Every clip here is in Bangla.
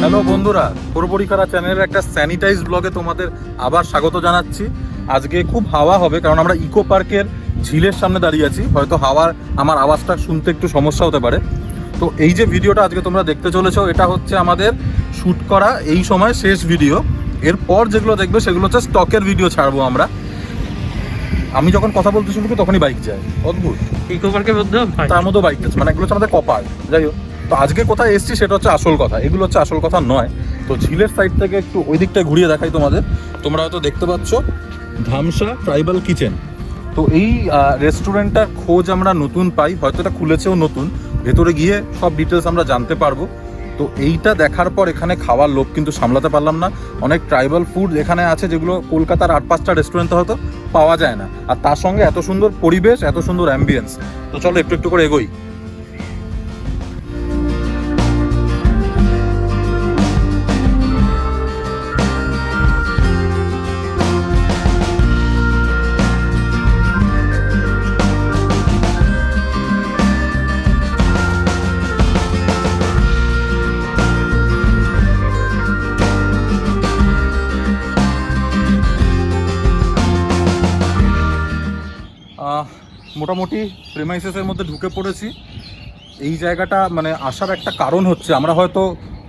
হ্যালো বন্ধুরা, পরিপরিকারা চ্যানেলের একটা স্যানিটাইজ ব্লগে তোমাদের আবার স্বাগত জানাচ্ছি। আজকে খুব হাওয়া হবে কারণ আমরা ইকো পার্কের ঝিলের সামনে দাঁড়িয়ে আছি। হয়তো হাওয়ার আমার আওয়াজটা শুনতে একটু সমস্যা হতে পারে। তো এই যে ভিডিওটা আজকে তোমরা দেখতে চলেছো, এটা হচ্ছে আমাদের শ্যুট করা এই সময় শেষ ভিডিও। এরপর যেগুলো দেখবে সেগুলো হচ্ছে স্টকের ভিডিও ছাড়বো আমরা। আমি যখন কথা বলতে শুরু করি তখনই বাইক যায়, অদ্ভুত। ইকো পার্কের মধ্যে তার মধ্যে বাইক যাচ্ছে, মানে এগুলো হচ্ছে আমাদের কপাল। যাই হোক, তো আজকে কোথায় এসছি সেটা হচ্ছে আসল কথা, এগুলো হচ্ছে আসল কথা নয়। তো ঝিলের সাইড থেকে একটু ওই দিকটায় ঘুরিয়ে দেখাই তোমাদের। তোমরা হয়তো দেখতে পাচ্ছ ধামসা ট্রাইবাল কিচেন। তো এই রেস্টুরেন্টটার খোঁজ আমরা নতুন পাই, হয়তো এটা খুলেছেও নতুন। ভেতরে গিয়ে সব ডিটেলস আমরা জানতে পারবো। তো এইটা দেখার পর এখানে খাওয়ার লোভ কিন্তু সামলাতে পারলাম না। অনেক ট্রাইবাল ফুড এখানে আছে যেগুলো কলকাতার 8-5টা রেস্টুরেন্টে হয়তো পাওয়া যায় না, আর তার সঙ্গে এত সুন্দর পরিবেশ, এত সুন্দর অ্যাম্বিয়েন্স। তো চলো একটু একটু করে এগোই। মোটামুটি প্রেমাইসেসের মধ্যে ঢুকে পড়েছি। এই জায়গাটা মানে আসার একটা কারণ হচ্ছে, আমরা হয়তো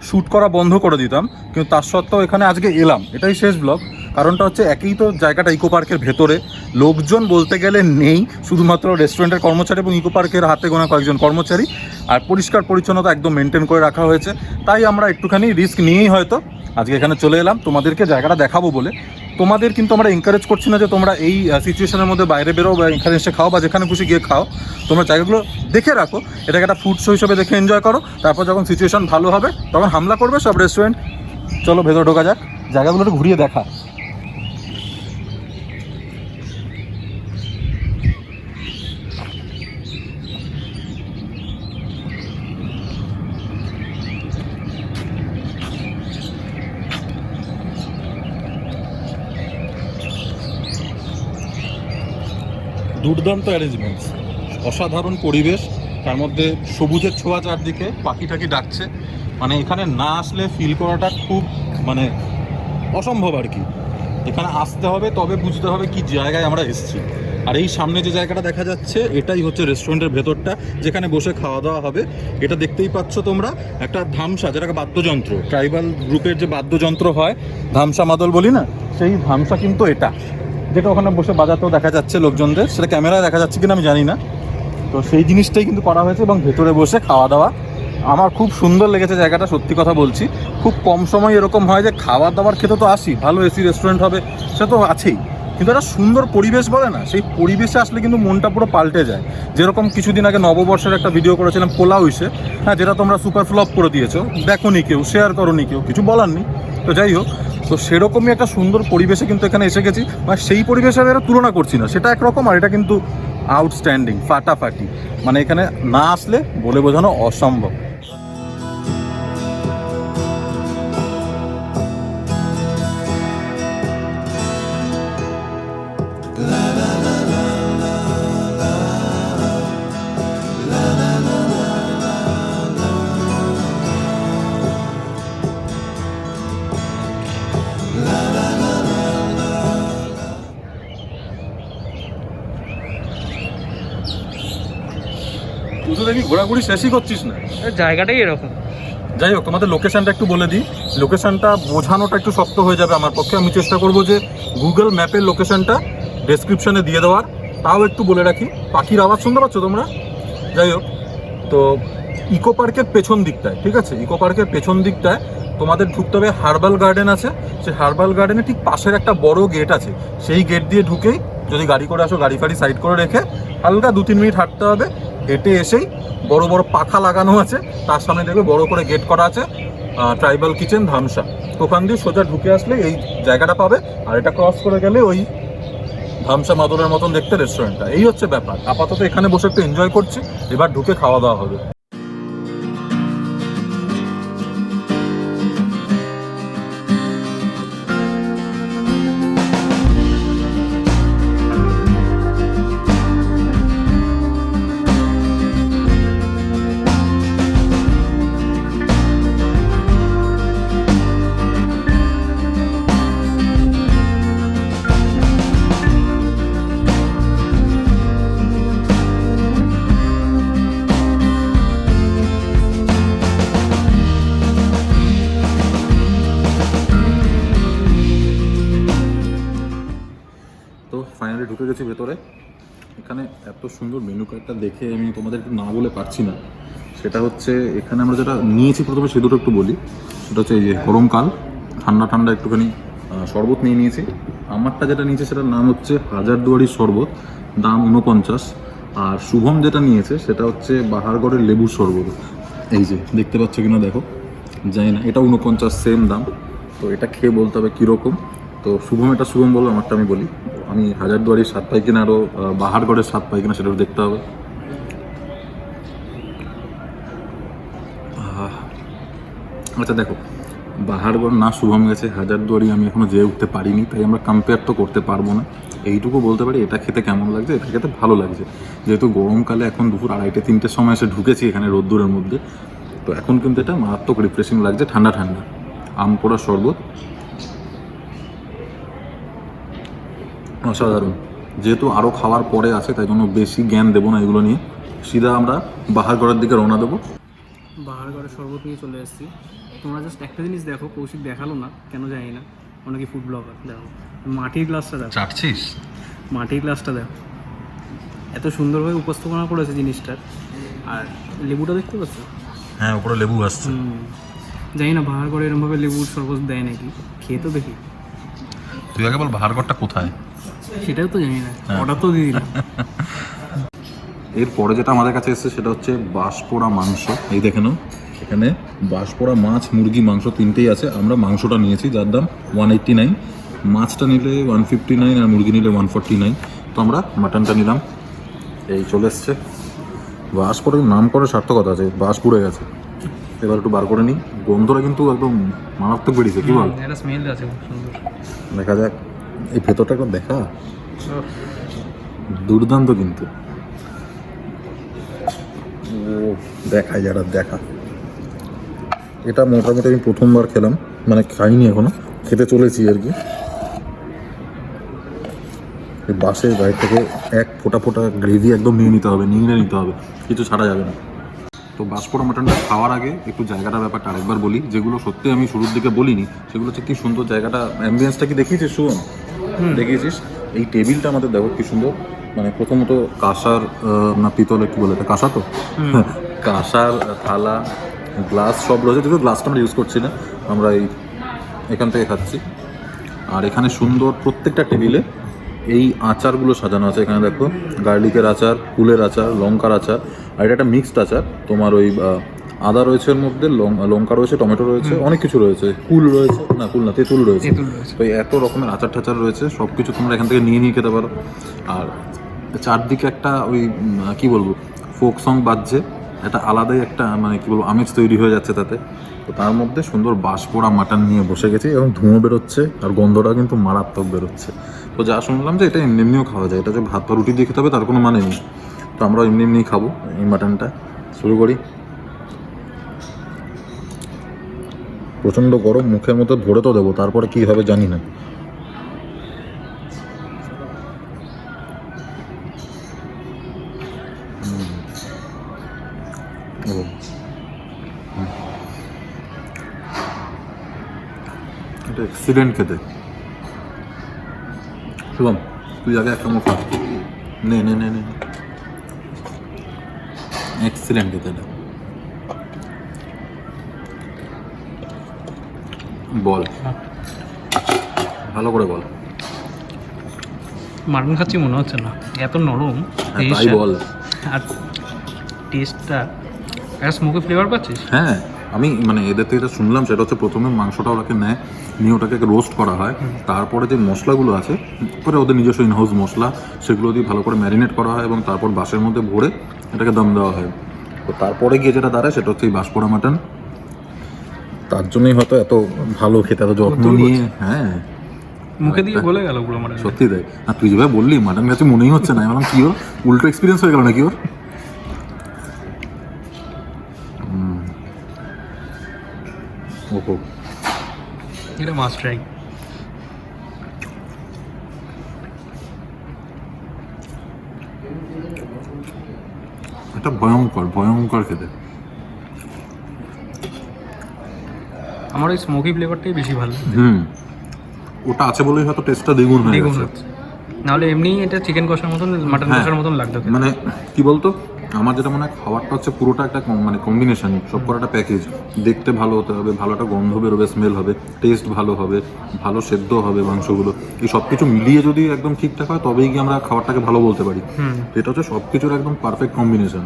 শ্যুট করা বন্ধ করে দিতাম, কিন্তু তার সত্ত্বেও এখানে আজকে এলাম। এটাই শেষ ব্লগ। কারণটা হচ্ছে একই তো, জায়গাটা ইকো পার্কের ভেতরে, লোকজন বলতে গেলে নেই, শুধুমাত্র রেস্টুরেন্টের কর্মচারী এবং ইকো পার্কের হাতে গোনা কয়েকজন কর্মচারী। আর পরিষ্কার পরিচ্ছন্নতা একদম মেনটেন করে রাখা হয়েছে। তাই আমরা একটুখানি রিস্ক নিয়েই হয়তো আজকে এখানে চলে এলাম তোমাদেরকে জায়গাটা দেখাবো বলে। তোমাদের কিন্তু আমরা এনকারেজ করছি না যে তোমরা এই সিচুয়েশনের মধ্যে বাইরে বেরো বা এখানে এসে খাও বা যেখানে খুশি গিয়ে খাও। তোমরা জায়গাগুলো দেখে রাখো, এটাকে একটা ফুড শো হিসেবে দেখে এনজয় করো। তারপর যখন সিচুয়েশন ভালো হবে তখন হামলা করবে সব রেস্টুরেন্ট। চলো ভেতরে ঢোকা যাক, জায়গাগুলো একটু ঘুরিয়ে দেখা। দুর্দান্ত অ্যারেঞ্জমেন্টস, অসাধারণ পরিবেশ, তার মধ্যে সবুজের ছোঁয়া চারদিকে, পাখি টাকি ডাকছে। মানে এখানে না আসলে ফিল করাটা খুব মানে অসম্ভব আর কি। এখানে আসতে হবে, তবে বুঝতে হবে কি জায়গায় আমরা এসেছি। আর এই সামনে যে জায়গাটা দেখা যাচ্ছে এটাই হচ্ছে রেস্টুরেন্টের ভেতরটা, যেখানে বসে খাওয়া দাওয়া হবে। এটা দেখতেই পাচ্ছ তোমরা, একটা ধামসা, যেটাকে বাদ্যযন্ত্র, ট্রাইবাল গ্রুপের যে বাদ্যযন্ত্র হয়, ধামসা মাদল বলি না, সেই ধামসা কিন্তু এটা, যেটা ওখানে বসে বাজাতেও দেখা যাচ্ছে লোকজনদের। সেটা ক্যামেরায় দেখা যাচ্ছে কিনা আমি জানি না। তো সেই জিনিসটাই কিন্তু করা হয়েছে এবং ভেতরে বসে খাওয়া দাওয়া। আমার খুব সুন্দর লেগেছে জায়গাটা, সত্যি কথা বলছি। খুব কম সময় এরকম হয় যে খাবার দাবার খেতে তো আসি, ভালো এসি রেস্টুরেন্ট হবে সে তো আছেই, কিন্তু একটা সুন্দর পরিবেশ বলে না, সেই পরিবেশে আসলে কিন্তু মনটা পুরো পাল্টে যায়। যেরকম কিছুদিন আগে নববর্ষের একটা ভিডিও করেছিলাম পোলাও ইসে, হ্যাঁ, যেটা তোমরা সুপার ফ্লপ করে দিয়েছো, দেখোনি কেউ, শেয়ার করোনি কেউ, কিছু বলার নেই। তো যাই হোক, তো সেরকমই একটা সুন্দর পরিবেশে কিন্তু এখানে এসে গেছি। মানে সেই পরিবেশে আমি তুলনা করছি না, সেটা একরকম, আর এটা কিন্তু আউটস্ট্যান্ডিং, ফাটাফাটি। মানে এখানে না আসলে বলে বোঝানো অসম্ভব। তুই তো দেখি ঘোরাঘুরি শেষই করছিস না, জায়গাটাই এরকম। যাই হোক, তোমাদের লোকেশনটা একটু বলে দিই। লোকেশনটা বোঝানোটা একটু শক্ত হয়ে যাবে আমার পক্ষে। আমি চেষ্টা করবো যে গুগল ম্যাপের লোকেশনটা ডেসক্রিপশনে দিয়ে দেওয়ার। তাও একটু বলে রাখি, পাখির আওয়াজ শুনতে পাচ্ছ তোমরা? যাই হোক, তো ইকো পার্কের পেছন দিকটায়, ঠিক আছে, ইকো পার্কের পেছন দিকটায় তোমাদের ঢুকতে হবে। হার্বাল গার্ডেন আছে, সেই হার্বাল গার্ডেনের ঠিক পাশের একটা বড় গেট আছে। সেই গেট দিয়ে ঢুকেই, যদি গাড়ি করে আসো, গাড়ি ফাড়ি সাইড করে রেখে হালকা 2-3 মিনিট হাঁটতে হবে। হেঁটে এসেই বড় বড় পাখা লাগানো আছে, তার সামনে দেখবে বড় করে গেট করা আছে, ট্রাইবাল কিচেন ধামসা। ওখান দিয়ে সোজা ঢুকে আসলে এই জায়গাটা পাবে। আর এটা ক্রস করে গেলে ওই ধামসা মাদলের মতন দেখতে রেস্টুরেন্টটা। এই হচ্ছে ব্যাপার। আপাতত এখানে বসে একটু এনজয় করছি, এবার ঢুকে খাওয়া দাওয়া হবে। এখানে এত সুন্দর মেনু কার্ডটা দেখে আমি তোমাদেরকে না বলে পারছি না। সেটা হচ্ছে এখানে আমরা যেটা নিয়েছি প্রথমে সে দুটো একটু বলি। সেটা হচ্ছে এই যে গরমকাল, ঠান্ডা ঠান্ডা একটুখানি শরবত নিয়েছি। আমারটা যেটা নিয়েছে সেটার নাম হচ্ছে হাজারদুয়ারির শরবত, দাম 49। আর শুভম যেটা নিয়েছে সেটা হচ্ছে বাহারগড়ের লেবুর শরবত। এই যে দেখতে পাচ্ছ কিনা দেখো, জানি না, এটা 49, সেম দাম। তো এটা খেয়ে বলতে হবে কীরকম। তো শুভম বললো, আমারটা আমি বলি। আমি হাজারদুয়ারির স্বাদ পাই কিনা আরও বাহারগড়ের স্বাদ পাই কিনা সেটাও দেখতে হবে। আচ্ছা দেখো, বাহারগড় না শুভম গেছে, হাজারদুয়ারি আমি এখনও যেয়ে উঠতে পারিনি, তাই আমরা কম্পেয়ার তো করতে পারবো না। এইটুকু বলতে পারি এটা খেতে কেমন লাগছে, এটা খেতে ভালো লাগছে। যেহেতু গরমকালে এখন দুপুর 2:30-3টের সময় এসে ঢুকেছি এখানে রোদ্দুরের মধ্যে, তো এখন কিন্তু এটা মারাত্মক রিফ্রেশিং লাগছে, ঠান্ডা ঠান্ডা আম পোড়া শরবত, অসাধারণ। যেহেতু আরও খাওয়ার পরে আছে তাই জন্য বেশি জ্ঞান দেবো না এগুলো নিয়ে, সিধা আমরা বাহারগড়ের দিকে রওনা দেবো। বাহারগড়ের শরবত নিয়ে চলে এসেছি। তোমরা জাস্ট একটা জিনিস দেখো, কৌশিক দেখালো না কেন জানি না, অনেকে ফুড ব্লগার, দেখো মাটির গ্লাসটা দেখো, চাটছিস? মাটির গ্লাসটা দেখো, এত সুন্দরভাবে উপস্থাপনা করেছে জিনিসটার। আর লেবুটা দেখতে পাচ্ছ? হ্যাঁ, উপরে লেবু আসছে। জানি না বাহারগড়ে এরমভাবে লেবুর শরবত দেয় নাকি, খেয়ে তো দেখি। তুই আগে বল বাহারগড়টা কোথায়? সেটাও তো জানি না, অর্ডার তো দিয়ে দিলাম। এরপরে যেটা আমাদের কাছে এসেছে সেটা হচ্ছে বাঁশপোড়া মাংস। এই দেখে নাও, এখানে বাঁশপোড়া মাছ, মুরগি, মাংস তিনটেই আছে। আমরা মাংসটা নিয়েছি যার দাম 189, মাছটা নিলে 159 আর মুরগি নিলে 149। তো আমরা মাটনটা নিলাম। এই চলে এসছে। বাঁশপোড়ার নাম করে সার্থকতা আছে, বাঁশ পুড়ে গেছে। এবার একটু বার করে নিই। গন্ধটা কিন্তু একদম মারাত্মক বেরিয়েছে, কি বল? একটা স্মেল আছে খুব সুন্দর। দেখা যাক, এই ভেতরটা একবার দেখা, দুর্দান্ত কিন্তু। ও দেখাই যারা দেখা, এটা মোটামুটি আমি প্রথমবার খেলাম, মানে খাইনি এখনো, খেতে চলেছি আর কি। এই বাসের গায়ে থেকে এক ফোঁটা ফোঁটা গ্রেভি একদম নিয়ে নিতে হবে, নিংড়ে নিতে হবে, কিছু ছাড়া যাবে না। তো বাঁশপোড়া মাটনটা খাওয়ার আগে একটু জায়গাটার ব্যাপারটা আরেকবার বলি, যেগুলো সত্যি আমি শুরুর দিকে বলিনি। সেগুলো হচ্ছে কি সুন্দর জায়গাটা, অ্যাম্বিয়েন্সটা কি দেখিয়েছিস শুভম? দেখিয়েছিস? এই টেবিলটা আমাদের দেখো কি সুন্দর, মানে প্রথমত কাঁসার না পিতল, একটু বলে কাঁসা, তো কাঁসার থালা, গ্লাস সব রয়েছে। যদিও গ্লাসটা আমরা ইউজ করছি না, আমরা এখান থেকে খাচ্ছি। আর এখানে সুন্দর প্রত্যেকটা টেবিলে এই আচারগুলো সাজানো আছে। এখানে দেখো, গার্লিকের আচার, কুলের আচার, লঙ্কার আচার, আর এটা একটা মিক্সড আচার। তোমার ওই আদা রয়েছে এর মধ্যে, লঙ্কা রয়েছে, টমেটো রয়েছে, অনেক কিছু রয়েছে, কুল রয়েছে, না কুল না তেঁতুল রয়েছে। তো এত রকমের আচার টাচার রয়েছে, সব কিছু তোমরা এখান থেকে নিয়ে খেতে পারো। আর চারদিকে একটা ওই কি বলবো, ফোক সং বাজছে, একটা আলাদাই একটা মানে কি বলবো আমেজ তৈরি হয়ে যাচ্ছে তাতে। তো তার মধ্যে সুন্দর বাঁশপোড়া মাটন নিয়ে বসে গেছি এবং ধুঁয়ো বেরোচ্ছে, আর গন্ধটা কিন্তু মারাত্মক বেরোচ্ছে। তো যা শুনলাম যে এটা এমনি এমনিও খাওয়া যায়, এটা যে ভাত বা রুটি দিয়ে খেতে হবে তার কোনো মানে নেই। তো আমরা এমনি এমনি খাবো এই মাটনটা। শুরু করি। প্রচণ্ড গরম, মুখের মধ্যে ভরে তো দেবো, তারপরে কী হবে জানি না। এটা এক্সিলেন্ট খেতে। শুভম, তুই আগে একটা মুখ খা। নে নে নে নে, এক্সিলেন্ট খেতে এটা। বল, ভালো করে বল। মাটন খাচ্ছি মনে হচ্ছে না, এত নরম। তাই বল। আর টেস্টটা একটা স্মোকি ফ্লেভার পাচ্ছিস? হ্যাঁ, আমি মানে এদের থেকে যেটা শুনলাম সেটা হচ্ছে প্রথমে মাংসটা ওটাকে নেয়, নিয়ে ওটাকে রোস্ট করা হয়, তারপরে যে মশলাগুলো আছে পরে ওদের নিজস্ব ইনহাউস মশলা, সেগুলো দিয়ে ভালো করে ম্যারিনেট করা হয় এবং তারপর বাঁশের মধ্যে ভরে এটাকে দম দেওয়া হয়। তো তারপরে গিয়ে যেটা দাঁড়ায় সেটা হচ্ছে এই বাঁশপোড়া মাটন। তার জন্যই হয়তো এত ভালো খেতে, এত যত্ন নিয়ে। হ্যাঁ, মুখে দিয়ে গলে গেল পুরো মাটন। সত্যি তাই। আর তুই যেভাবে বললি মাটন কাছে মনেই হচ্ছে না, এমন কি ওর উল্টো এক্সপিরিয়েন্স হয়ে গেল নাকি ওর? ওহো, এটা মাস্ট ট্রাই। এটা ভয়ঙ্কর ভয়ঙ্কর খেতে। আমার ওই স্মোকি ফ্লেভারটাই বেশি ভালো। ওটা আছে বলেই হয়তো টেস্টটা দ্বিগুণ হয়ে গেছে। নাহলে এমনি এটা চিকেন কষার মতন মাটন হ্যাঁ। কষার মতন লাগতো খেতে। মানে কি বলতো, আমার যেটা মনে হয় খাবারটা হচ্ছে পুরোটা একটা মানে কম্বিনেশন, সব কটা প্যাকেজ। দেখতে ভালো হতে হবে, ভালো একটা গন্ধ বেরোবে, স্মেল হবে, টেস্ট ভালো হবে, ভালো সেদ্ধ হবে মাংসগুলো, এই সব কিছু মিলিয়ে যদি একদম ঠিকঠাক হয় তবেই গিয়ে আমরা খাবারটাকে ভালো বলতে পারি। এটা হচ্ছে সব কিছুর একদম পারফেক্ট কম্বিনেশন।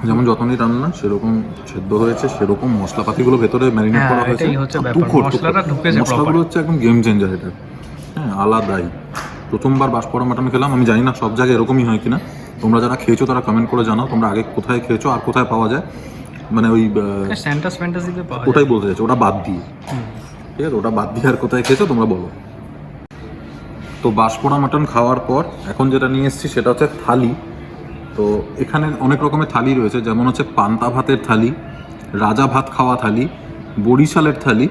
যেমন যতনই রান্না সেরকম সেদ্ধ হয়েছে, সেরকম মশলাপাতিগুলো ভেতরে ম্যারিনেট হ্যাঁ, করা হয়েছে। এটাই হচ্ছে ব্যাপার। তুখোড়, মশলাটা তুখোড়। ঢুকেছে মশলাগুলো proper। হচ্ছে একদম গেম চেঞ্জার এটা। হ্যাঁ, আলাদাই। প্রথমবার বাঁশপড়া মাটন খেলাম, আমি জানি না সব জায়গায় এরকমই হয় কিনা। তোমরা যারা খেয়েছো তারা কমেন্ট করে জানাও তোমরা আগে কোথায় খেয়েছো আর কোথায় পাওয়া যায়। মানে ওই স্যান্টাস ফ্যান্টাসিতে পাওয়া যায়। ওটাই বলতে চাইছো, ওটা বাদ দিয়ে। ঠিক আছে, ওটা বাদ দিয়ে আর কোথায় খেয়েছো তোমরা বলো। তো বাঁশপোড়া মাটন খাওয়ার পর এখন যেটা নিয়ে এসেছি সেটা হচ্ছে থালি। তো এখানে অনেক রকমের থালি রয়েছে, যেমন হচ্ছে পান্তা ভাতের থালি, রাজা ভাত খাওয়া থালি, বরিশালের থালি,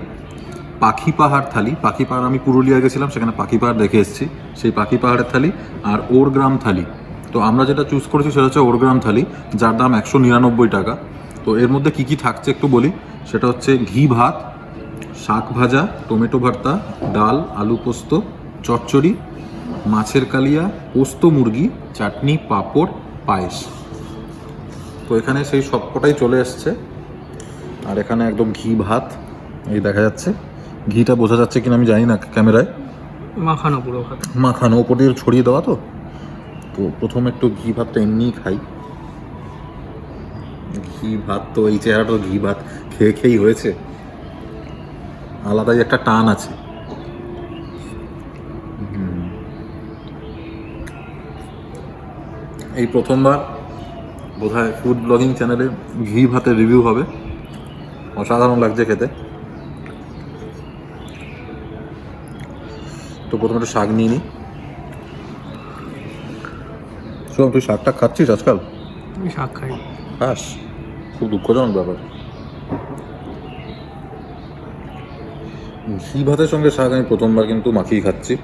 পাখি পাহাড় থালি। পাখি পাহাড় আমি পুরুলিয়া গেছিলাম, সেখানে পাখি পাহাড় দেখে এসেছি, সেই পাখি পাহাড়ের থালি, আর ওরগ্রাম থালি। তো আমরা যেটা চুজ করেছি সেটা হচ্ছে ওরগ্রাম থালি, যার দাম 199 টাকা। তো এর মধ্যে কি কি থাকছে একটু বলি। সেটা হচ্ছে ঘি ভাত, শাক ভাজা, টমেটো ভর্তা, ডাল, আলু পোস্ত, চচ্চড়ি, মাছের কালিয়া, পোস্ত মুরগি, চাটনি, পাঁপড়, পায়েস। তো এখানে সেই সবকটাই চলে এসছে। আর এখানে একদম ঘি ভাত, এই দেখা যাচ্ছে। ঘিটা বোঝা যাচ্ছে কিনা আমি জানি না ক্যামেরায়। মাখানো পুরো ভাত। মাখানো ওপর দিয়ে ছড়িয়ে দেওয়া। তো তো প্রথম একটু ঘি ভাতটা এমনিই খাই। ঘি ভাত তো এই চেহারাটা তো ঘি ভাত খেয়ে খেয়েই হয়েছে, আলাদাই একটা টান আছে। এই প্রথমবার বোধহয় ফুড ব্লগিং চ্যানেলে ঘি ভাতের রিভিউ হবে। অসাধারণ লাগছে খেতে। তো প্রথমে একটু শাক নিয়ে নিই। শোন, তুই শাকটা খাচ্ছিস আজকাল? আমি শাক খাই। খাস? খুব দুঃখজনক ব্যাপার। ঘি ভাতের সঙ্গে শাক আমি প্রথমবার কিন্তু মাখিয়ে খাচ্ছি।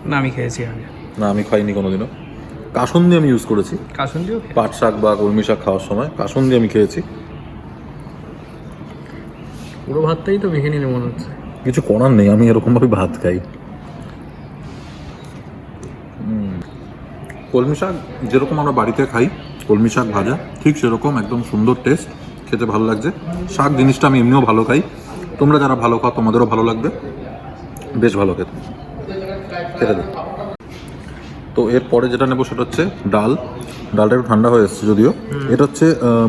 না, আমি খেয়েছি আগে। না, আমি খাইনি কোনোদিনও। কাসুন্দি আমি ইউজ করেছি, কাসুন্দিও পাট শাক বা কলমি শাক খাওয়ার সময় কাসুন্দি আমি খেয়েছি। পুরো ভাতটাই তো ভেঙে নিলে মনে হচ্ছে। কিছু করার নেই, আমি এরকমভাবে ভাত খাই। কলমি শাক যেরকম আমরা বাড়িতে খাই কলমি শাক ভাজা, ঠিক সেরকম একদম সুন্দর টেস্ট, খেতে ভালো লাগছে। শাক জিনিসটা আমি এমনিও ভালো খাই, তোমরা যারা ভালো খাও তোমাদেরও ভালো লাগবে, বেশ ভালো খেতে। খেতে দে। তো এরপরে যেটা নেবো সেটা হচ্ছে ডাল। ডালটা একটু ঠান্ডা হয়ে এসছে যদিও। এটা হচ্ছে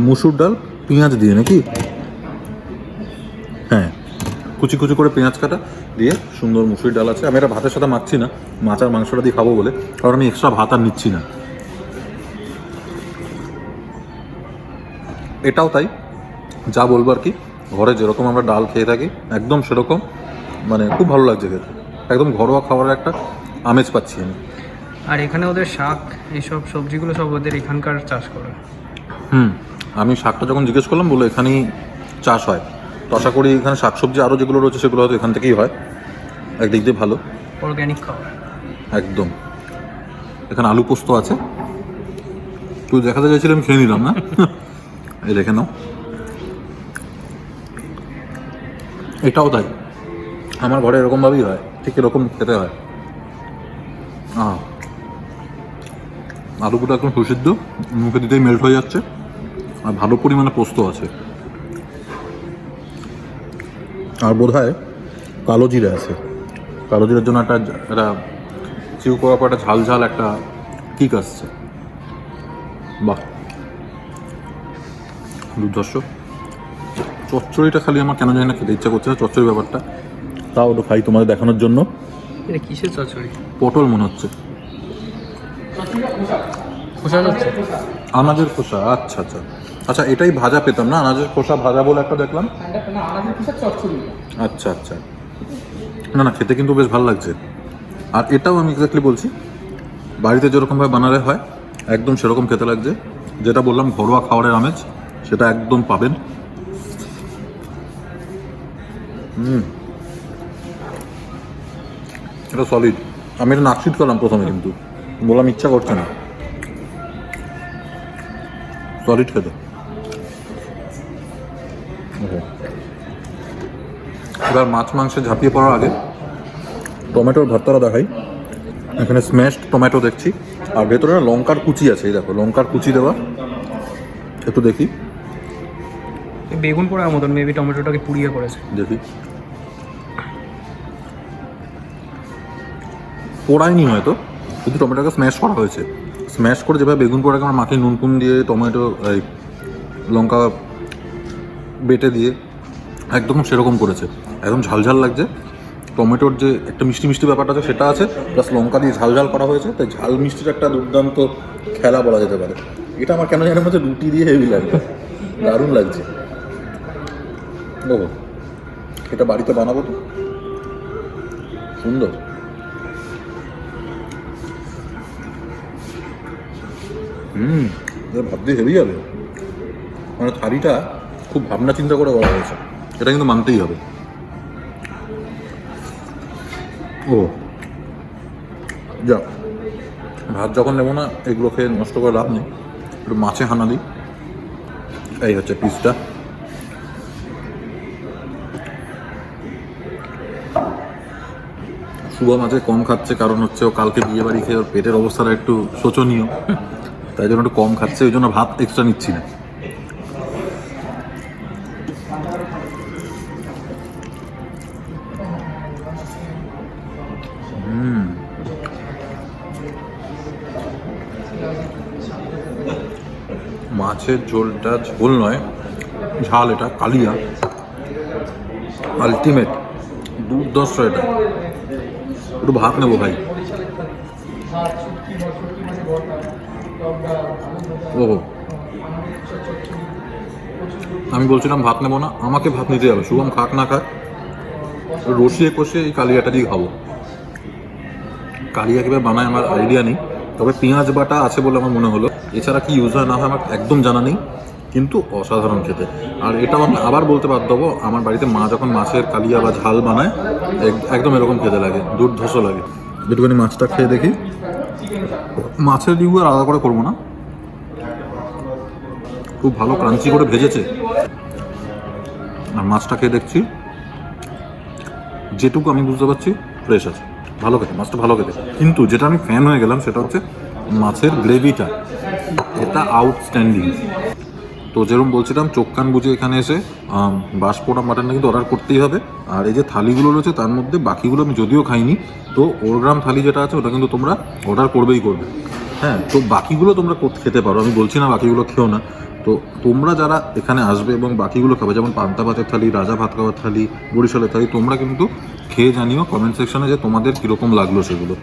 মুসুর ডাল পেঁয়াজ দিয়ে নাকি? হ্যাঁ, কুচি কুচি করে পেঁয়াজ কাটা দিয়ে সুন্দর মুসুরি ডাল আছে। আমি এটা ভাতের সাথে মাখছি না, মাছ আর মাংসটা দিয়ে খাবো বলে, কারণ আমি এক্সট্রা ভাত আর নিচ্ছি না। এটাও তাই, যা বলবো আর কি, ঘরে যেরকম আমরা ডাল খেয়ে থাকি একদম সেরকম, মানে খুব ভালো লাগছে খেতে। একদম ঘরোয়া খাবারের একটা আমেজ পাচ্ছি আমি। আর এখানে ওদের শাক এইসব সবজিগুলো সব ওদের এখানকার চাষ করে। আমি শাকটা যখন জিজ্ঞেস করলাম বলে এখানেই চাষ হয়। তো আশা করি এখানে শাকসবজি আরও যেগুলো রয়েছে সেগুলো হয়তো এখান থেকেই হয়। একদিক দিয়ে ভালো, অর্গ্যানিক খাবার একদম। এখানে আলু পোস্ত আছে, তুই দেখাতে চাইছিলাম, খেয়ে নিলাম না। এই দেখে নাও, এটাও তাই, আমার ঘরে এরকমভাবেই হয়, ঠিক এরকম খেতে হয়। আলুগুলো একদম সুসিদ্ধ, মুখে দিতেই মেল্ট হয়ে যাচ্ছে, আর ভালো পরিমাণে পোস্ত আছে। আর বোধহয় কালো জিরে আছে, কালো জিরের জন্য একটা চিউ করার পর একটা ঝাল ঝাল একটা কিক আসছে। বাহ, দুর্ধর্ষ। চচ্চড়িটা খালি আমার কেন জানি না খেতে ইচ্ছা করছে না, চচ্চড়ি ব্যাপারটা। তাও ওটা খাই তোমাদের দেখানোর জন্য। এটা কিসের চচ্চড়ি? পটল মনে হচ্ছে, খোসা যাচ্ছে। আনাজের খোসা। আচ্ছা আচ্ছা আচ্ছা, এটাই ভাজা পেতাম না, আনাজের খোসা ভাজা বলে একটা দেখলাম। আচ্ছা আচ্ছা, না না, খেতে কিন্তু বেশ ভালো লাগছে। আর এটাও আমি এক্স্যাক্টলি বলছি, বাড়িতে যেরকমভাবে বানালে হয় একদম সেরকম খেতে লাগছে। যেটা বললাম ঘরোয়া খাবারের আমেজ, সেটা একদম পাবেন। এটা সলিড। আমি এটা নাকশিট করলাম প্রথমে, কিন্তু বললাম ইচ্ছা করছে না, সলিড খেতে। এবার মাছ মাংসে ঝাঁপিয়ে পড়ার আগে টমেটোর ভর্তাটা দেখাই। এখানে স্ম্যাশড টমেটো দেখছি, আর ভেতরে না লঙ্কার কুচি আছে, এই দেখো লঙ্কার কুচি দেওয়া। একটু দেখি বেগুন পোড়ার মতন, মেবি টমেটোটাকে পুড়িয়ে করেছে। দেখি, পোড়ায়নি হয়তো, কিন্তু টমেটোকে স্ম্যাশ করা হয়েছে। স্ম্যাশ করে যেভাবে বেগুন পোড়াকে আমার মাকে নুন ফুন দিয়ে টমেটো এই লঙ্কা বেটে দিয়ে একদম সেরকম করেছে, একদম ঝালঝাল লাগছে। টমেটোর যে একটা মিষ্টি মিষ্টি ব্যাপারটা আছে সেটা আছে, প্লাস লঙ্কা দিয়ে ঝালঝাল করা হয়েছে, তাই ঝাল মিষ্টির একটা দুর্দান্ত খেলা বলা যেতে পারে। এটা আমার কেন জানি মধ্যে রুটি দিয়ে হেভি লাগবে, দারুণ লাগছে। দেখো এটা বাড়িতে বানাবো তো, সুন্দর। ভাব দিয়ে হেভি যাবে, মানে থালিটা খুব ভাবনা চিন্তা করে করা হয়েছে, এটা কিন্তু মানতেই হবে। ও যা, ভাত যখন নেবো না এগুলো খেয়ে নষ্ট করে লাভ নেই, একটু মাছে হানা দিই। এই হচ্ছে পিসটা। শুভ মাছে কম খাচ্ছে, কারণ হচ্ছে ও কালকে বিয়ে বাড়ি খেয়ে ওর পেটের অবস্থাটা একটু শোচনীয়, তাই জন্য একটু কম খাচ্ছে, ওই জন্য ভাত এক্সট্রা নিচ্ছি না। মাছের ঝোলটা ঝোল নয়, ঝাল, এটা কালিয়া, আলটিমেট, দুর্ধর্ষ। এটা একটু ভাত নেবো ভাই। ওহো, আমি বলছিলাম ভাত নেবো না, আমাকে ভাত নিতে যাবে। শুভম খাক না খাক, রসিয়ে কষিয়ে এই কালিয়াটা দিয়ে খাবো। কালিয়া কীভাবে বানায় আমার আইডিয়া নেই, তবে পেঁয়াজ বাটা আছে বলে আমার মনে হলো, এছাড়া কি ইউজ হয় না হয় আমার একদম জানা নেই, কিন্তু অসাধারণ খেতে। আর এটাও আমি আবার বলতে বাধ্য হবো, আমার বাড়িতে মা যখন মাছের কালিয়া বা ঝাল বানায় একদম এরকম খেতে লাগে, দুর্ধর্ষ লাগে। একটুখানি মাছটা খেয়ে দেখি, মাছের রিভিউ আর আলাদা করে করবো না, খুব ভালো ক্রাঞ্চি করে ভেজেছে। আর মাছটা খেয়ে দেখছি, যেটুকু আমি বুঝতে পারছি ফ্রেশ আছে, ভালো খেতে, মাছটা ভালো খেতে। কিন্তু যেটা আমি ফ্যান হয়ে গেলাম সেটা হচ্ছে মাছের গ্রেভিটা, এটা আউটস্ট্যান্ডিং। তো যেরকম বলছিলাম, চোখ কান বুঝে এখানে এসে বাঁশপোড়া মাটনটা কিন্তু অর্ডার করতেই হবে। আর এই যে থালিগুলো রয়েছে তার মধ্যে বাকিগুলো আমি যদিও খাইনি, তো ওরগ্রাম থালি যেটা আছে ওটা কিন্তু তোমরা অর্ডার করবেই করবে। হ্যাঁ, তো বাকিগুলো তোমরা খেতে পারো, আমি বলছি না বাকিগুলো খেও না। তো তোমরা যারা এখানে আসবে এবং বাকিগুলো খাবে, যেমন পান্তা ভাতের থালি, রাজা ভাত খাওয়ার থালি, বরিশালের থালি, তোমরা কিন্তু খেয়ে জানিও কমেন্ট সেকশনে যে তোমাদের কীরকম লাগলো সেগুলো।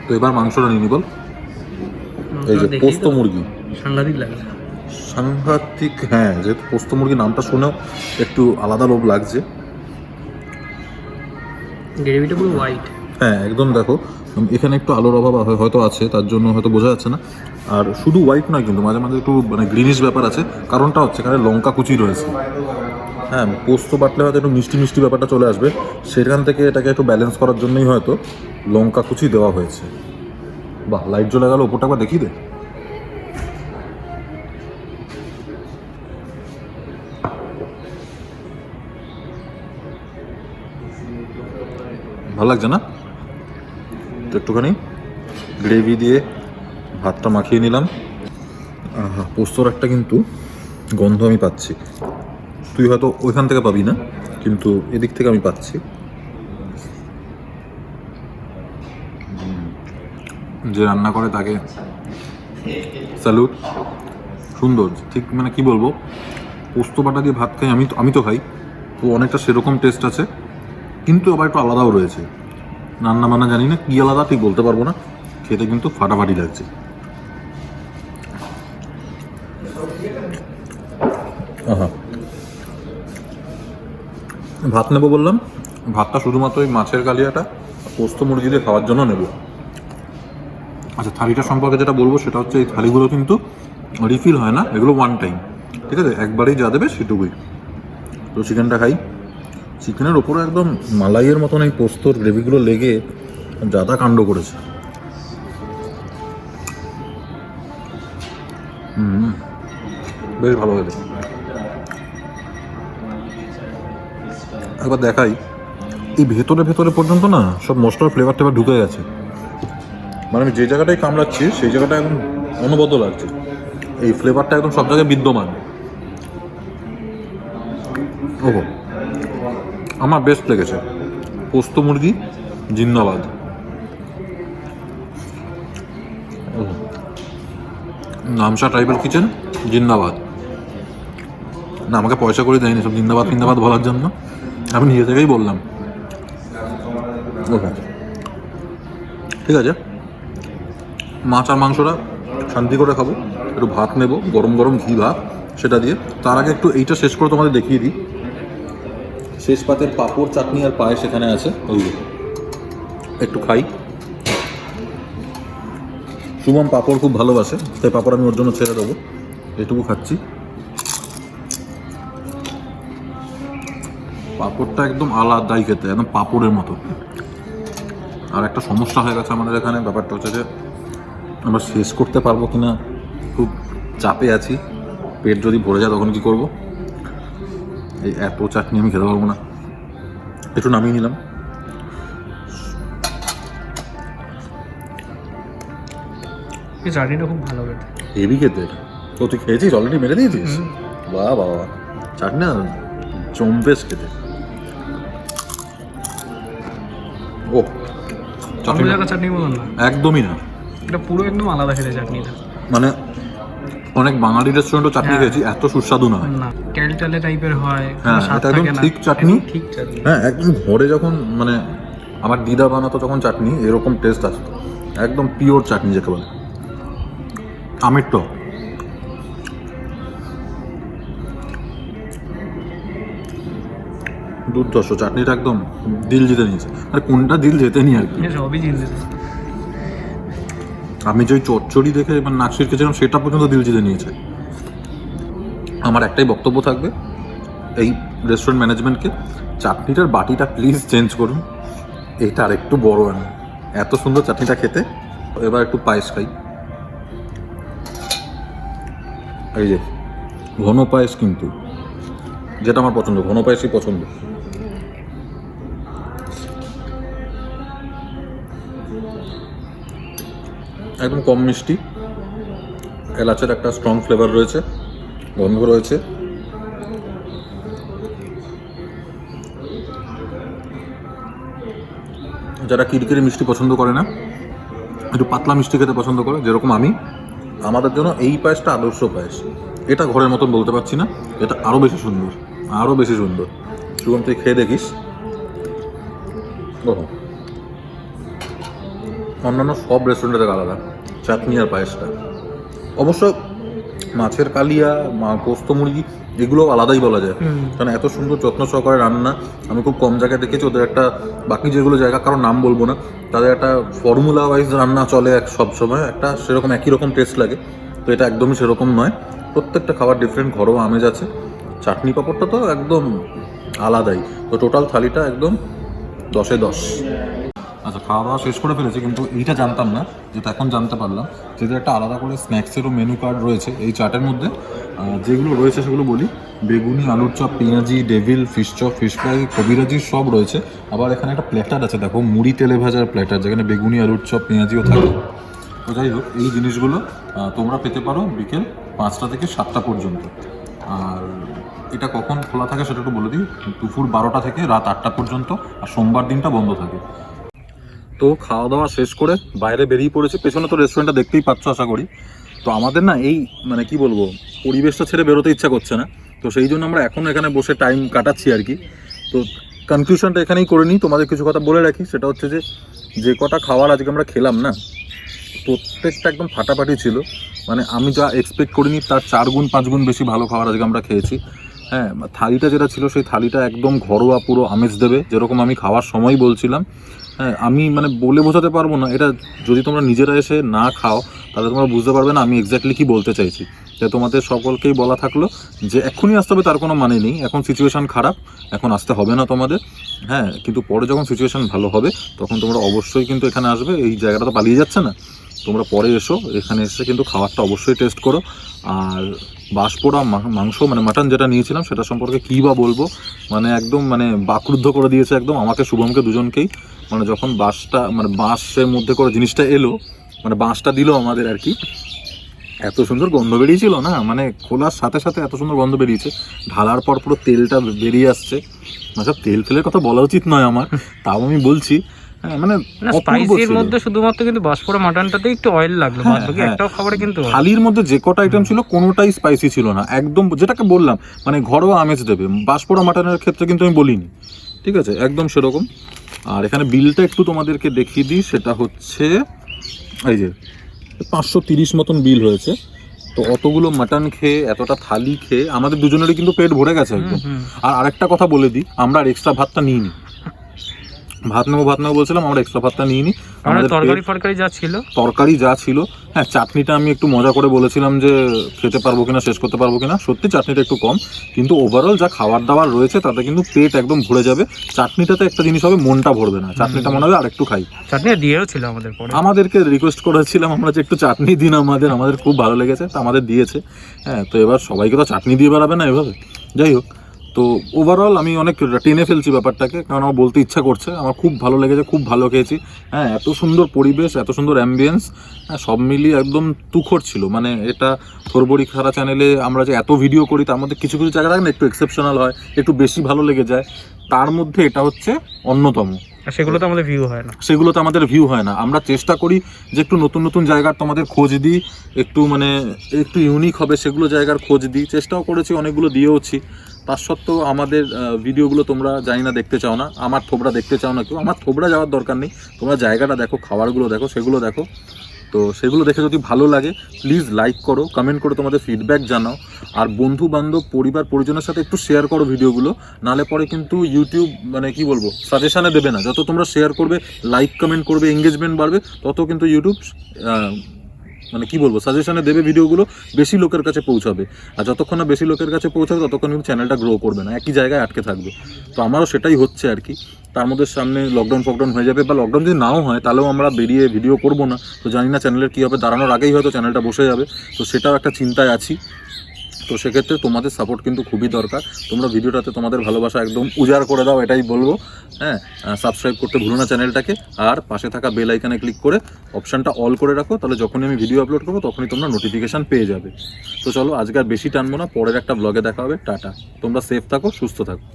তো এবার মাংসটা নিয়ে নিবল। এই যে পোস্ত মুরগি, সাংঘাতিক লাগে, সাংঘাতিক। হ্যাঁ, যেহেতু পোস্ত মুরগি নামটা শুনেও একটু আলাদা লোভ লাগছে। গ্রেভিটা পুরো হোয়াইট। হ্যাঁ একদম, দেখো এখানে একটু আলোর অভাব হয়তো আছে, তার জন্য হয়তো বোঝা যাচ্ছে না। আর শুধু হোয়াইট নয়, কিন্তু মাঝে মাঝে একটু মানে গ্রিনিশ ব্যাপার আছে, কারণটা হচ্ছে এখানে লঙ্কা কুচি রয়েছে। হ্যাঁ, পোস্ত বাটলে হয়তো একটু মিষ্টি মিষ্টি ব্যাপারটা চলে আসবে, সেখান থেকে এটাকে একটু ব্যালেন্স করার জন্যই হয়তো লঙ্কা কুচি দেওয়া হয়েছে। বাহ, লাইট জ্বলে গেল, ওপরটা একবার দেখি দে। ভালো লাগছে না? তো একটুখানি গ্রেভি দিয়ে ভাতটা মাখিয়ে নিলাম। পোস্তর একটা কিন্তু গন্ধ আমি পাচ্ছি, তুই হয়তো ওইখান থেকে পাবি না, কিন্তু এদিক থেকে আমি পাচ্ছি। যে রান্না করে তাকে স্যালুট, সুন্দর। ঠিক মানে কি বলবো, পোস্ত বাটা দিয়ে ভাত খাই আমি তো খাই, তো অনেকটা সেরকম টেস্ট আছে, কিন্তু আবার একটু আলাদাও রয়েছে। রান্না বান্না জানি না কি আলাদা ঠিক বলতে পারবো না, খেতে কিন্তু ফাটাফাটি লাগছে। আহা, ভাত নেবো বললাম, ভাতটা শুধুমাত্র ওই মাছের কালিয়াটা পোস্ত মুরগি দিয়ে খাওয়ার জন্য নেব। আচ্ছা, থালিটা সম্পর্কে যেটা বলবো সেটা হচ্ছে এই থালিগুলো কিন্তু রিফিল হয় না, এগুলো ওয়ান টাইম, ঠিক আছে, একবারেই যা দেবে সেটুকুই। তো চিকেনটা খাই, চিকেনের ওপরে একদম মালাইয়ের মতন এই পোস্তর গ্রেভিগুলো লেগে জাদা কাণ্ড করেছে। বেশ ভালো হয়েছে। একবার দেখাই, এই ভেতরে ভেতরে পর্যন্ত না সব মশলার ফ্লেভার টেভার ঢুকে গেছে, মানে আমি যে জায়গাটায় কামড়াচ্ছি সেই জায়গাটা একদম অনবদ্য লাগছে, এই ফ্লেভারটা একদম সব জায়গায় বিদ্যমান। ওহো, আমার বেস্ট লেগেছে পোস্ত মুরগি জিন্দাবাদ। ওহো, নামসা ট্রাইবাল কিচেন জিন্দাবাদ। না, আমাকে পয়সা করে দেয়নি সব জিন্দাবাদ ফিন্দাবাদ বলার জন্য, আমি নিজে থেকেই বললাম। ওকে, ঠিক আছে, মাছ আর মাংসটা শান্তি করে খাবো, একটু ভাত নেবো, গরম গরম ঘি ভাত সেটা দিয়ে। তার আগে একটু এইটা শেষ করে তোমাদের দেখিয়ে দিই। শেষ পাতের পাঁপড়, চাটনি আর পায়েস এখানে আছে, ওই একটু খাই। শুভম পাঁপড় খুব ভালোবাসে, তাই পাঁপড় আমি ওর জন্য ছেড়ে দেবো, এটুকু খাচ্ছি। পাঁপড়টা একদম আলাদাই খেতে, একদম পাঁপড়ের মতো। আর একটা সমস্যা হয়ে গেছে আমাদের এখানে, ব্যাপারটা হচ্ছে যে আমরা শেষ করতে পারবো কিনা খুব চাপে আছি। পেট যদি ভরে যায় তখন কি করব? এই এত চাটনি আমি খেতে পারবো না, একটু নামিয়ে নিলাম। এই চাটনিটা খুব ভালো খেতে। হেভি খেতে। তো তুই খেয়েছিস অলরেডি, মেরে দিয়েছিস? বাহ বাবা, চাটনি না জম্পেস খেতে। ও, অন্য জায়গার চাটনি বলুন না, একদমই না, এটা পুরো একদম আলাদা খেতে চাটনিটা। মানে অনেক বাঙালি রেস্টুরেন্টও চাটনি হ্যাঁ। খেয়েছি, এত সুস্বাদু না। না, ক্যালটালে টাইপের হয়, হ্যাঁ, স্বাদ এটা একদম থাকে না, ঠিক চাটনি। একদম ঠিক চাটনি। হ্যাঁ, একদম ঘরে যখন মানে আমার দিদা বানাতো তখন চাটনি এরকম টেস্ট আসতো, একদম পিওর চাটনি যাকে বলে। আমের টক, দুর্ধর্ষ চাটনিটা, একদম দিল জিতে নিয়েছে। আর কোনটা দিল জেতেনি আর কি, এ সবই জিনিস। আমি যে ওই চচ্চড়ি দেখে এবার নাক ছিটকেছিলাম সেটা পর্যন্ত দিল জিতে নিয়েছে। আমার একটাই বক্তব্য থাকবে এই রেস্টুরেন্ট ম্যানেজমেন্টকে, চাটনিটার বাটিটা প্লিজ চেঞ্জ করুন, এটা আর একটু বড় আনুন, এত সুন্দর চাটনিটা খেতে। এবার একটু পায়েস খাই। এই যে ঘন পায়েস, কিন্তু যেটা আমার পছন্দ, ঘন পায়েসই পছন্দ। একদম কম মিষ্টি, এলাচের একটা স্ট্রং ফ্লেভার রয়েছে, গন্ধ রয়েছে। যারা কিরকিরে মিষ্টি পছন্দ করে না, একটু পাতলা মিষ্টি খেতে পছন্দ করে যেরকম আমি, আমাদের জন্য এই পায়েসটা আদর্শ পায়েস। এটা ঘরের মতন বলতে পারছি না, এটা আরও বেশি সুন্দর, আরও বেশি সুন্দর। শুভম তুই খেয়ে দেখিস। ওহো, অন্যান্য সব রেস্টুরেন্টে থেকে আলাদা চাটনি আর পায়েসটা। অবশ্য মাছের কালিয়া, পোস্ত মুরগি এগুলো আলাদাই বলা যায়, কারণ এত সুন্দর যত্ন সহকারে রান্না আমি খুব কম জায়গায় দেখেছি। ওদের একটা বাকি যেগুলো জায়গা, কারণ নাম বলবো না, তাদের একটা ফর্মুলা ওয়াইজ রান্না চলে এক সবসময়, একটা সেরকম একই রকম টেস্ট লাগে। তো এটা একদমই সেরকম নয়, প্রত্যেকটা খাবার ডিফারেন্ট, ঘরোয়া আমেজ আছে। চাটনি পাঁপড়টা তো একদম আলাদাই। তো টোটাল থালিটা একদম 10-এ 10। আচ্ছা, খাওয়া দাওয়া শেষ করে ফেলেছি, কিন্তু এইটা জানতাম না, যেটা এখন জানতে পারলাম, যেটা একটা আলাদা করে স্ন্যাক্সেরও মেনু কার্ড রয়েছে এই চাটের মধ্যে। যেগুলো রয়েছে সেগুলো বলি: বেগুনি, আলুর চপ, পেঁয়াজি, devil, fish chop, fish fry, কবিরাজি সব রয়েছে। আবার এখানে একটা প্ল্যাটার আছে, দেখো, মুড়ি তেলে ভাজার প্ল্যাটার, যেখানে বেগুনি, আলুর চপ, পেঁয়াজিও থাকে। তো যাই হোক, এই জিনিসগুলো তোমরা পেতে পারো বিকেল 5টা থেকে 7টা পর্যন্ত। আর এটা কখন খোলা থাকে সেটা একটু বলে দিই: দুপুর 12টা থেকে রাত 8টা পর্যন্ত, আর সোমবার দিনটা বন্ধ থাকে। তো খাওয়া দাওয়া শেষ করে বাইরে বেরিয়ে পড়েছে, পেছনে তো রেস্টুরেন্টটা দেখতেই পাচ্ছ আশা করি। তো আমাদের না এই মানে কি বলবো, পরিবেশটা ছেড়ে বেরোতে ইচ্ছা করছে না, তো সেই জন্য আমরা এখন এখানে বসে টাইম কাটাচ্ছি আর কি। তো কনক্লুশনটা এখানেই করে নিই, তোমাদের কিছু কথা বলে রাখি। সেটা হচ্ছে যে কটা খাবার আজকে আমরা খেলাম না, প্রত্যেকটা একদম ফাটাফাটি ছিল। মানে আমি যা এক্সপেক্ট করিনি তার 4 গুণ 5 গুণ বেশি ভালো খাবার আজকে আমরা খেয়েছি। হ্যাঁ, থালিটা যেটা ছিল সেই থালিটা একদম ঘরোয়া, পুরো আমেজ দেবে, যেরকম আমি খাওয়ার সময় বলছিলাম। হ্যাঁ, আমি মানে বলে বোঝাতে পারবো না, এটা যদি তোমরা নিজেরা এসে না খাও তাহলে তোমরা বুঝতে পারবে না আমি এক্স্যাক্টলি কী বলতে চাইছি। তাই তোমাদের সকলকেই বলা থাকলো যে এক্ষুনি আসতে হবে তার কোনো মানে নেই, এখন সিচুয়েশান খারাপ, এখন আসতে হবে না তোমাদের। হ্যাঁ, কিন্তু পরে যখন সিচুয়েশান ভালো হবে তখন তোমরা অবশ্যই কিন্তু এখানে আসবে, এই জায়গাটা তো পালিয়ে যাচ্ছে না। তোমরা পরে এসো, এখানে এসে কিন্তু খাবারটা অবশ্যই টেস্ট করো। আর বাঁশপোড়া মাংস মানে মাটন যেটা নিয়েছিলাম সেটা সম্পর্কে কী বা বলবো, মানে একদম মানে বাকরুদ্ধ করে দিয়েছে একদম আমাকে, শুভমকে, দুজনকেই। মানে যখন বাঁশটা মানে বাঁশের মধ্যে করে জিনিসটা এলো, মানে বাঁশটা দিল আমাদের আর কি। এত সুন্দর গন্ধ বেরিয়েছিল না, মানে খোলার সাথে সাথে এত সুন্দর গন্ধ বেরিয়েছে, ঢালার পর পুরো তেলটা বেরিয়ে আসছে। মানে তেল ফেলের কথা বলা উচিত নয় আমার, তাও আমি বলছি। হ্যাঁ মানে না, স্পাইসির মধ্যে শুধুমাত্র কিন্তু বাঁশপোড়া মাটনটাতে একটু অয়েল লাগলো, বাদ বাকি একটাও খাবারে কিন্তু থালির মধ্যে যে কটা আইটেম ছিল কোনোটাই স্পাইসি ছিল না, একদম যেটাকে বললাম মানে ঘরোয়া আমেজ দেবে। বাঁশপোড়া মাটনের ক্ষেত্রে কিন্তু আমি বলিনি, ঠিক আছে, একদম সেরকম। আর এখানে বিলটা একটু তোমাদেরকে দেখিয়ে দিই, সেটা হচ্ছে এই যে 530 মতন বিল হয়েছে। তো অতগুলো মাটন খেয়ে এতটা থালি খেয়ে আমাদের দুজনেরই কিন্তু পেট ভরে গেছে একদম। আর আরেকটা কথা বলে দিই, আমরা আর এক্সট্রা ভাতটা নিইনি, ভাত নেবো বলছিলাম, আমরা এক্সট্রা ভাতটা নিইনি। আমাদের তরকারি যা ছিল, হ্যাঁ চাটনিটা আমি একটু মজা করে বলেছিলাম যে খেতে পারবো কিনা, শেষ করতে পারবো কিনা, সত্যি চাটনিটা একটু কম, কিন্তু ওভারঅল যা খাবার দাবার রয়েছে তাতে কিন্তু পেট একদম ভরে যাবে। চাটনিটাতে একটা জিনিস হবে, মনটা ভরবে না, চাটনিটা মনে হবে আর একটু খাই। চাটনি দিয়েও ছিল আমাদেরকে রিকোয়েস্ট করেছিলাম আমরা যে একটু চাটনি দিন, আমাদের খুব ভালো লেগেছে, তো আমাদের দিয়েছে। হ্যাঁ, তো এবার সবাইকে তো চাটনি দিয়ে বেড়াবে না এভাবে, যাই হোক। তো ওভারঅল আমি অনেক টেনে ফেলছি ব্যাপারটাকে, কারণ আমার বলতে ইচ্ছা করছে, আমার খুব ভালো লেগেছে, খুব ভালো খেয়েছি। হ্যাঁ, এত সুন্দর পরিবেশ, এত সুন্দর অ্যাম্বিয়েন্স, হ্যাঁ সব মিলিয়ে একদম তুখর ছিল। মানে এটা থোরবড়ি খারা চ্যানেলে আমরা যে এত ভিডিও করি তার মধ্যে কিছু কিছু জায়গা থাকে না একটু এক্সেপশনাল হয়, একটু বেশি ভালো লেগে যায়, তার মধ্যে এটা হচ্ছে অন্যতম। সেগুলোতে আমাদের ভিউ হয় না। আমরা চেষ্টা করি যে একটু নতুন নতুন জায়গার তোমাদের খোঁজ দিই, একটু একটু ইউনিক হবে সেগুলো জায়গার খোঁজ দিই, চেষ্টাও করেছি, অনেকগুলো দিয়েওছি। তার সত্ত্বেও আমাদের ভিডিওগুলো তোমরা জানি না দেখতে চাও না, আমার থোবড়া দেখতে চাও না কেউ, আমার থোবড়া যাওয়ার দরকার নেই, তোমরা জায়গাটা দেখো, খাবারগুলো দেখো, সেগুলো দেখো। তো সেগুলো দেখে যদি ভালো লাগে প্লিজ লাইক করো, কমেন্ট করো, তোমাদের ফিডব্যাক জানাও। আর বন্ধু বান্ধব পরিবার পরিজনের সাথে একটু শেয়ার করো ভিডিওগুলো, নালে পরে কিন্তু ইউটিউব কি বলবো সাজেশানে দেবে না। যত তোমরা শেয়ার করবে, লাইক কমেন্ট করবে, এঙ্গেজমেন্ট বাড়বে, তত কিন্তু ইউটিউব কি বলবো সাজেশনে দেবে, ভিডিওগুলো বেশি লোকের কাছে পৌঁছাবে। আর যতক্ষণ না বেশি লোকের কাছে পৌঁছাবে ততক্ষণ কিন্তু চ্যানেলটা গ্রো করবে না, একই জায়গায় আটকে থাকবে। তো আমারও সেটাই হচ্ছে আর কি। তার মধ্যে সামনে লকডাউন হয়ে যাবে, বা লকডাউন যদি নাও হয় তাহলেও আমরা বেরিয়ে ভিডিও করবো না। তো জানি না চ্যানেলের কী হবে, দাঁড়ানোর আগেই হয়তো চ্যানেলটা বসে যাবে, তো সেটাও একটা চিন্তায় আছি। তো সেক্ষেত্রে তোমাদের সাপোর্ট কিন্তু খুবই দরকার। তোমরা ভিডিওটাতে তোমাদের ভালোবাসা একদম উজাড় করে দাও, এটাই বলবো। হ্যাঁ, সাবস্ক্রাইব করতে ভুলো না চ্যানেলটাকে, আর পাশে থাকা বেল আইকনে ক্লিক করে অপশানটা অল করে রাখো, তাহলে যখনই আমি ভিডিও আপলোড করবো তখনই তোমরা নোটিফিকেশান পেয়ে যাবে। তো চলো আজকে আর বেশি টানবো না, পরের একটা ব্লগে দেখা হবে। টাটা, তোমরা সেফ থাকো, সুস্থ থাকো।